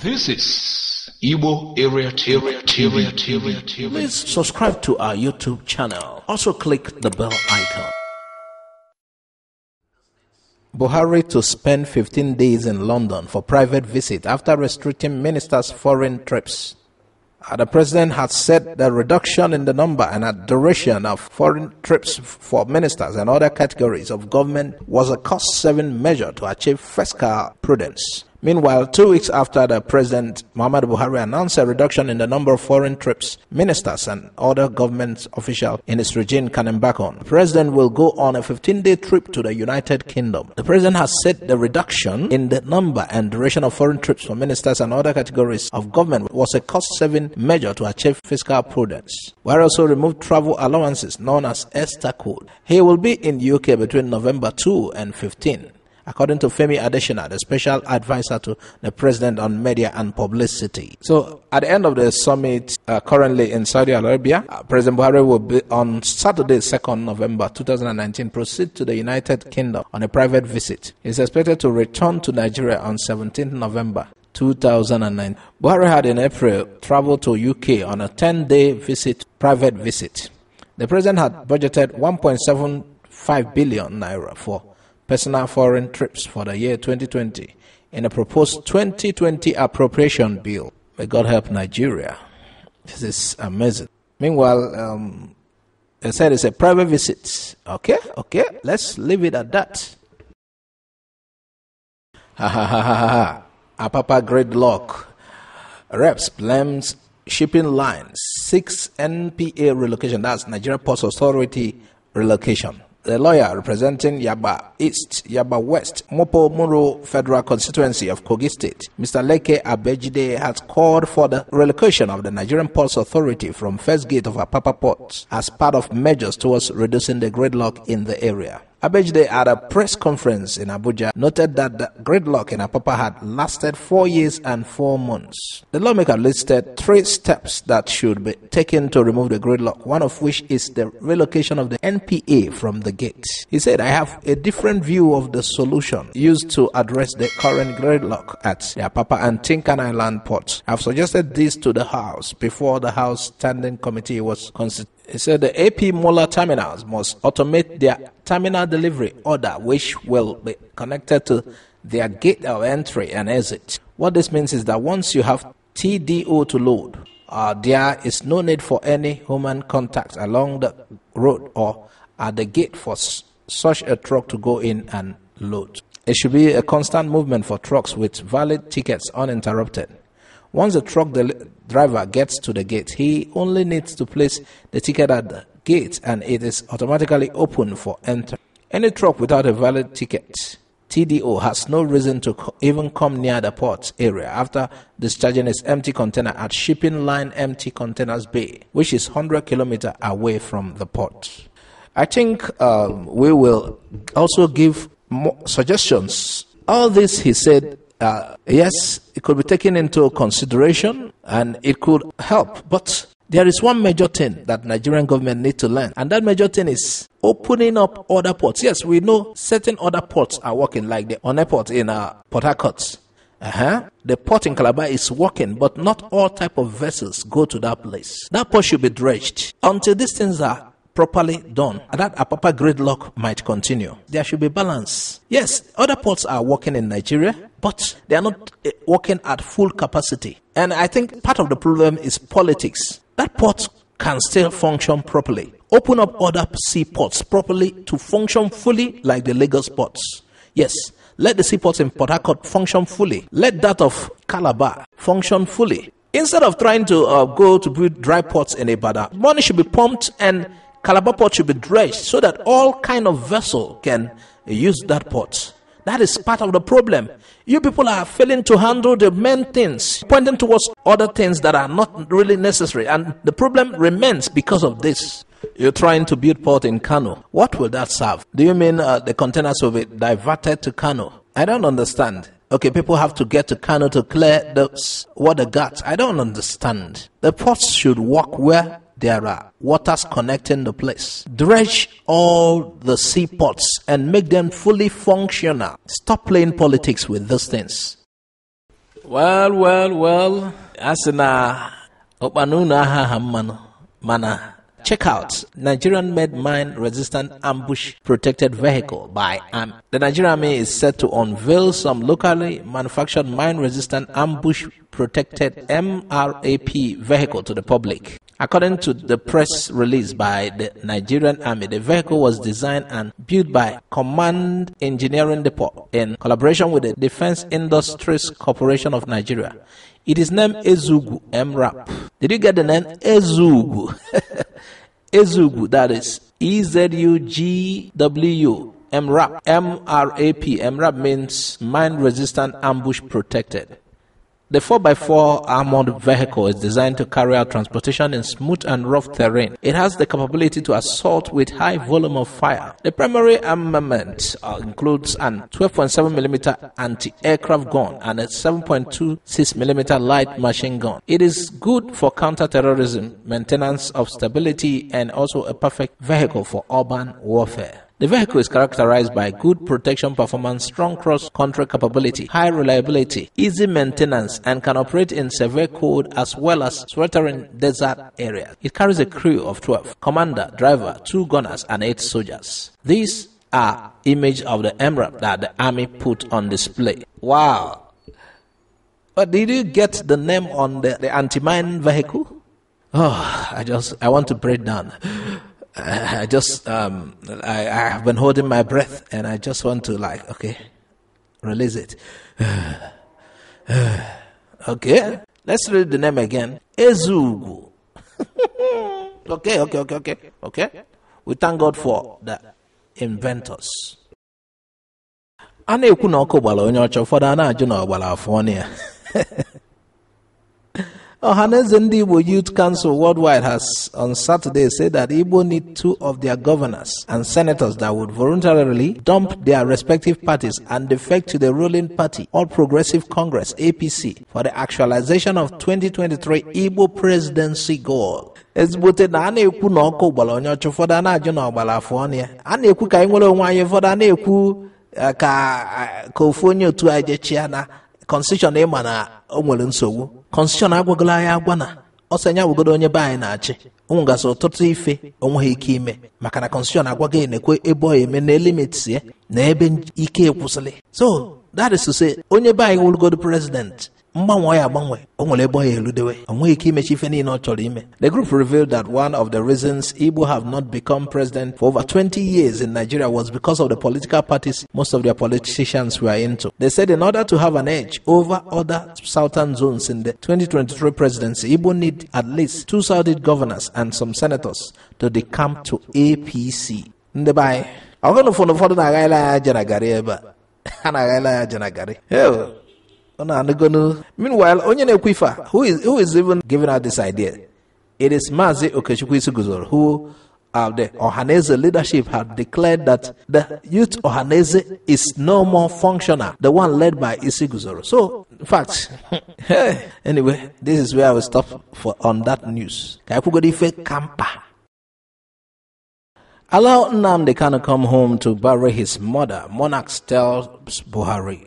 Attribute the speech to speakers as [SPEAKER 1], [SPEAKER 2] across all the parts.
[SPEAKER 1] This is Igbo Area TV.
[SPEAKER 2] Please subscribe to our YouTube channel. Also click the bell icon. Buhari to spend 15 days in London for private visit after restricting ministers' foreign trips. The president has said the reduction in the number and duration of foreign trips for ministers and other categories of government was a cost-saving measure to achieve fiscal prudence. Meanwhile, 2 weeks after the President Muhammadu Buhari announced a reduction in the number of foreign trips ministers and other government officials in his regime can embark on, the President will go on a 15-day trip to the United Kingdom. The President has said the reduction in the number and duration of foreign trips for ministers and other categories of government was a cost-saving measure to achieve fiscal prudence. Buhari also removed travel allowances known as Esther Code. He will be in UK between November 2 and 15. According to Femi Adesina, the special advisor to the president on media and publicity. So, at the end of the summit currently in Saudi Arabia, President Buhari will be on Saturday, 2nd November 2019, proceed to the United Kingdom on a private visit. He is expected to return to Nigeria on 17th November 2009. Buhari had in April traveled to UK on a 10-day private visit. The president had budgeted 1.75 billion naira for personal foreign trips for the year 2020 in a proposed 2020 appropriation bill. May God help Nigeria. This is amazing. Meanwhile, they said it's a private visit. Okay, let's leave it at that. Apapa gridlock. Reps blames shipping lines. 6 NPA relocation. That's Nigeria Ports Authority relocation. The lawyer representing Yaba East, Yaba West, Mopo Muro Federal Constituency of Kogi State, Mr. Leke Abejide, has called for the relocation of the Nigerian Ports Authority from First Gate of Apapa Port as part of measures towards reducing the gridlock in the area. Abejide, at a press conference in Abuja, noted that the gridlock in Apapa had lasted 4 years and 4 months. The lawmaker listed 3 steps that should be taken to remove the gridlock, one of which is the relocation of the NPA from the gate. He said, I have a different view of the solution used to address the current gridlock at the Apapa and Tinkan Island ports. I have suggested this to the House before the House Standing Committee was constituted. He said the AP Mola terminals must automate their terminal delivery order, which will be connected to their gate of entry and exit. What this means is that once you have TDO to load, there is no need for any human contact along the road or at the gate for such a truck to go in and load. It should be a constant movement for trucks with valid tickets uninterrupted. Once the truck driver gets to the gate, he only needs to place the ticket at the gate and it is automatically open for entry. Any truck without a valid ticket, TDO, has no reason to even come near the port area after discharging his empty container at Shipping Line Empty Containers Bay, which is 100 kilometers away from the port. I think we will also give more suggestions. All this, he said, yes, it could be taken into consideration and it could help. But there is one major thing that Nigerian government need to learn, and that major thing is opening up other ports. Yes, we know certain other ports are working, like the One port in Port Harcourt. The port in Calabar is working, but not all type of vessels go to that place. That port should be dredged until these things are properly done. That Apapa gridlock might continue. There should be balance. Yes, other ports are working in Nigeria, but they are not working at full capacity. And I think part of the problem is politics. That port can still function properly. Open up other seaports properly to function fully like the Lagos ports. Yes, let the seaports in Port Harcourt function fully. Let that of Calabar function fully. Instead of trying to go to build dry ports in Ibadan, money should be pumped and Calabar port should be dredged so that all kind of vessel can use that port. That is part of the problem. You people are failing to handle the main things, pointing towards other things that are not really necessary. And the problem remains because of this. You're trying to build port in Kanu. What will that serve? Do you mean the containers will be diverted to Kanu? I don't understand. Okay, people have to get to Kanu to clear the water guts. I don't understand. The ports should work where there are waters connecting the place. Dredge all the seaports and make them fully functional. Stop playing politics with these things. Well. Asina opanuna hammano mana. Check out Nigerian-made mine-resistant ambush-protected vehicle by Army. The Nigerian Army is set to unveil some locally manufactured mine-resistant ambush-protected MRAP vehicle to the public. According to the press release by the Nigerian Army, the vehicle was designed and built by Command Engineering Depot in collaboration with the Defense Industries Corporation of Nigeria. It is named Ezugu MRAP. Did you get the name Ezugu? Ezugu, that is EZUGW MRAP. MRAP. MRAP means mine resistant ambush protected. The 4x4 armored vehicle is designed to carry out transportation in smooth and rough terrain. It has the capability to assault with high volume of fire. The primary armament includes an 12.7mm anti-aircraft gun and a 7.26mm light machine gun. It is good for counter-terrorism, maintenance of stability, and also a perfect vehicle for urban warfare. The vehicle is characterized by good protection performance, strong cross-country capability, high reliability, easy maintenance, and can operate in severe cold as well as sweltering desert areas. It carries a crew of 12, commander, driver, 2 gunners, and 8 soldiers. These are images of the MRAP that the army put on display. Wow! But did you get the name on the anti-mine vehicle? Oh, I want to break down. I have been holding my breath and I just want to release it. Okay, let's read the name again. Ezugu. Okay. We thank God for the inventors. Ana-ekwu na ọkụ gbara onye ọcha ụfọdụ ana-ajụ na ọgbara afọ ọnụ ya. Ohaneze Ndị Igbo Youth Council Worldwide has on Saturday said that Igbo need 2 of their governors and senators that would voluntarily dump their respective parties and defect to the ruling party, All Progressive Congress, APC, for the actualization of 2023 Igbo presidency goal. Ezigbote na a na-ekwu na ọkụ gbara onye ọcha ụfọdụ a na-ajụ na ọgbara afọ ọnụ ya. A na-ekwu ka anyị nwere onwe anyị, ụfọdụ a na-ekwu ka ofu onye otu anyị jechia na Constitution ịma na o nwere nsogbu. Constitution agwagola anyị agwa na ọsanya wụgodo onye be anyị na-achị ụngasị ụtụtụ ife onweghị ike ime maka na Constitution agwago na-ekwe ebe ọ eme na limits ya na ebe ike kwụsịrị. So that is to say onye be anyị wụgodo president mgbanwe ya agbanwe o nwere ebe ọ ya eludewe onweghị ike imechi ife niile ọ chọrọ ime. The group revealed that one of the reasons Igbo have not become president for over 20 years in Nigeria was because of the political parties most of their politicians were into. They said in order to have an edge over other southern zones in the 2023 presidency, Igbo need at least 2 Southern governors and some senators to decamp to APC. Ndị be anyị ụfọdụ na-agaghịla ya jenagari ebe a na-agaghịla ya jenagari. Meanwhile, onye na-ekwu ife who is even giving out this idea? It is Mazi Nnamdi who the Ohaneze leadership had declared that the youth Ohaneze is no more functional, the one led by Isiguzoro. So, in fact, anyway, this is where I will stop on that news. Allow Nnamdi Kanu come home to bury his mother, monarchs tells Buhari.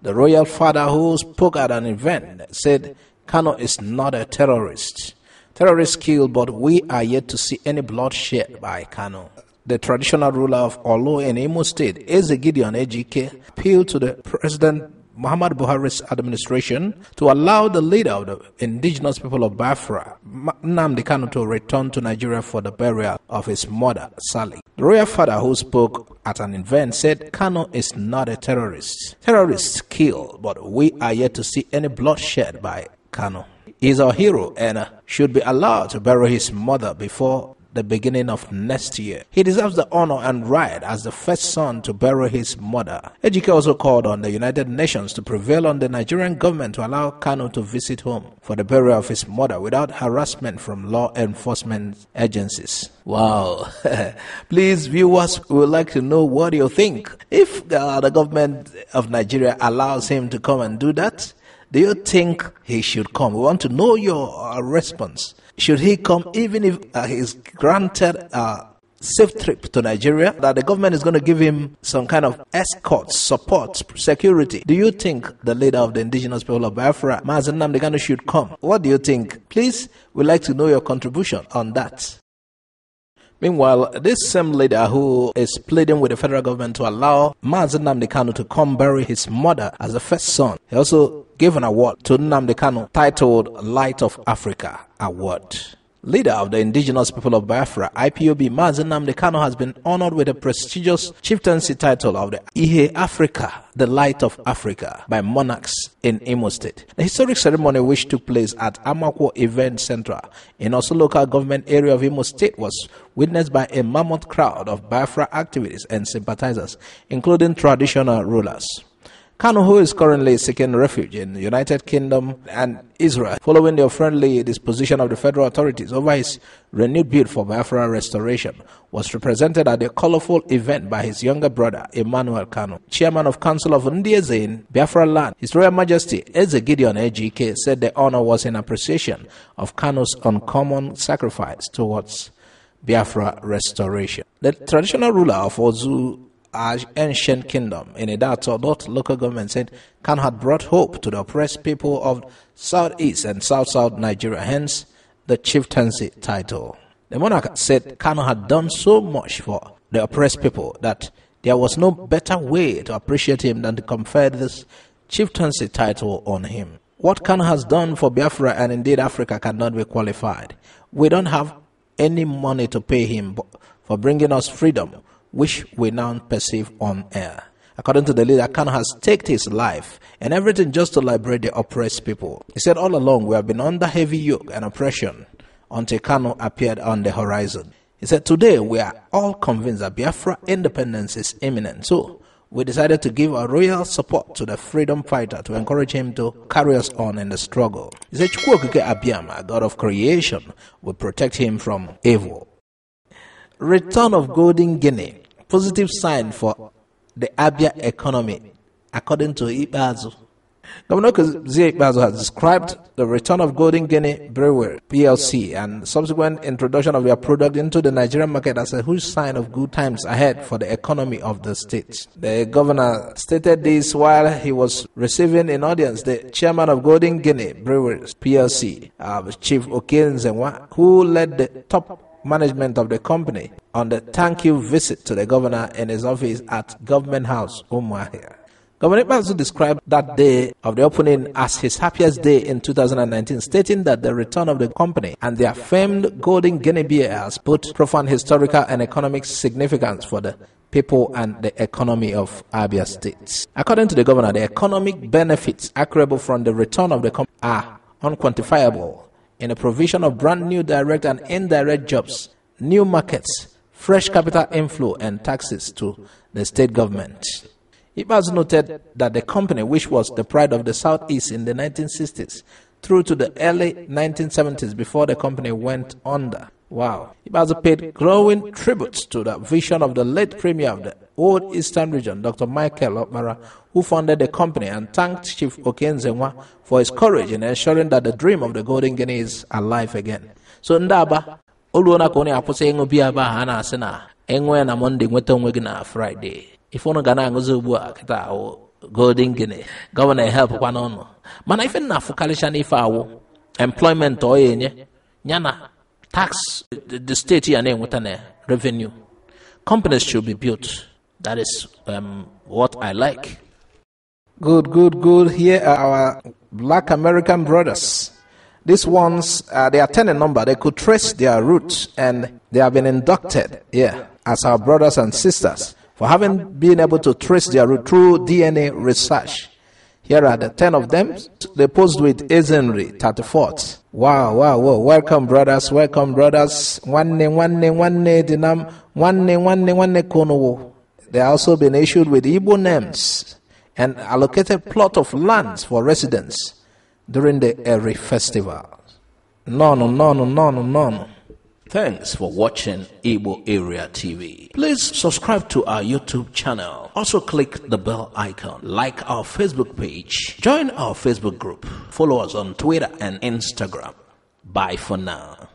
[SPEAKER 2] The royal father who spoke at an event said Kanu is not a terrorist. Terrorists kill, but we are yet to see any bloodshed by Kanu. The traditional ruler of Olo in Imo State, Eze Gideon Ejike, appealed to the President Muhammad Buhari's administration to allow the leader of the indigenous people of Biafra, Nnamdi Kanu, to return to Nigeria for the burial of his mother, Sally. The royal father who spoke at an event said Kanu is not a terrorist. Terrorists kill, but we are yet to see any bloodshed by Kanu. He is our hero and should be allowed to bury his mother before the beginning of next year. He deserves the honor and right as the first son to bury his mother. Ejike also called on the United Nations to prevail on the Nigerian government to allow Kanu to visit home for the burial of his mother without harassment from law enforcement agencies. Wow. Please, viewers, we would like to know what you think. If the government of Nigeria allows him to come and do that, do you think he should come? We want to know your response. Should he come even if he is granted safe trip to Nigeria, that the government is going to give him some kind of escort, support, security. Do you think the leader of the indigenous people of Biafra, Mazi Nnamdi Kanu, should come? What do you think? Please, we'd like to know your contribution on that. Meanwhile, this same leader who is pleading with the federal government to allow Mazi Nnamdi Kanu to come bury his mother as the first son, he also gave an award to Nnamdi Kanu titled Light of Africa Award. Leader of the indigenous people of Biafra, IPOB, Mazi Nnamdi Kanu, has been honored with a prestigious chieftaincy title of the Ihe Africa, the Light of Africa, by monarchs in Imo State. The historic ceremony, which took place at Amakwo Event Center in Osu local government area of Imo State, was witnessed by a mammoth crowd of Biafra activists and sympathizers, including traditional rulers. Kanu, who is currently seeking refuge in the United Kingdom and Israel, following the unfriendly disposition of the federal authorities over his renewed bid for Biafra restoration, was represented at a colorful event by his younger brother, Emmanuel Kanu. Chairman of Council of Ndieze, Biafra Land, His Royal Majesty Eze Gideon Ejike, said the honor was in appreciation of Kanu's uncommon sacrifice towards Biafra restoration. The traditional ruler of Ozu ancient kingdom in Idato local government said Kanu had brought hope to the oppressed people of southeast and south Nigeria, hence the chieftaincy title. The monarch said Kanu had done so much for the oppressed people that there was no better way to appreciate him than to confer this chieftaincy title on him. What Kanu has done for Biafra and indeed Africa cannot be qualified. We don't have any money to pay him for bringing us freedom, which we now perceive on air. According to the leader, Kanu has staked his life and everything just to liberate the oppressed people. He said, all along we have been under heavy yoke and oppression until Kanu appeared on the horizon. He said, today we are all convinced that Biafra independence is imminent. So we decided to give our royal support to the freedom fighter to encourage him to carry us on in the struggle. He said, Chukwuokike Abiyama, God of creation, will protect him from evil. Return of Golden Guinea. Positive sign for the Abia economy, according to Ikpeazu. Governor Mazi Ikpeazu has described the return of Golden Guinea Breweries PLC and subsequent introduction of their product into the Nigerian market as a huge sign of good times ahead for the economy of the state. The governor stated this while he was receiving in audience the chairman of Golden Guinea Breweries PLC, Chief Okenzenwa, who led the top management of the company on the thank you visit to the governor in his office at Government House, Umuahia. Governor Ikpeazu described that day of the opening as his happiest day in 2019, stating that the return of the company and their famed Golden Guinea beer has put profound historical and economic significance for the people and the economy of Abia State. According to the governor, the economic benefits accruable from the return of the company are unquantifiable in the provision of brand new direct and indirect jobs, new markets, fresh capital inflow, and taxes to the state government. Ikpeazu noted that the company, which was the pride of the Southeast in the 1960s through to the early 1970s before the company went under. Wow. Ikpeazu paid growing tributes to the vision of the late premier of the Old Eastern region, Dr. Michael Okpara, who founded the company, and thanked Chief Okenzenwa for his courage in ensuring that the dream of the Golden Guinea is alive again. So ndaba oluona ko ni apose ngo bia ba ha na ase na enwe na Monday nweta onwe gi na Friday. If ono ga na ngozi ugbu a kita Golden Guinea governor help kwa no mana ife na fukalisha na ife awo employment o yenye nyana tax the state ya na enweta na revenue. Companies should be built. That is what I like. Good. Here are our black American brothers. These ones, they are 10 in number. They could trace their roots and they have been inducted here as our brothers and sisters for having been able to trace their root through DNA research. Here are the 10 of them. They posed with Ezenry 34th. Wow. Welcome, brothers. One dinam. One kono. They are also been issued with Igbo names and allocated plot of lands for residents during the Eri festival. No. Thanks for watching Igbo Area TV. Please subscribe to our YouTube channel. Also click the bell icon. Like our Facebook page. Join our Facebook group. Follow us on Twitter and Instagram. Bye for now.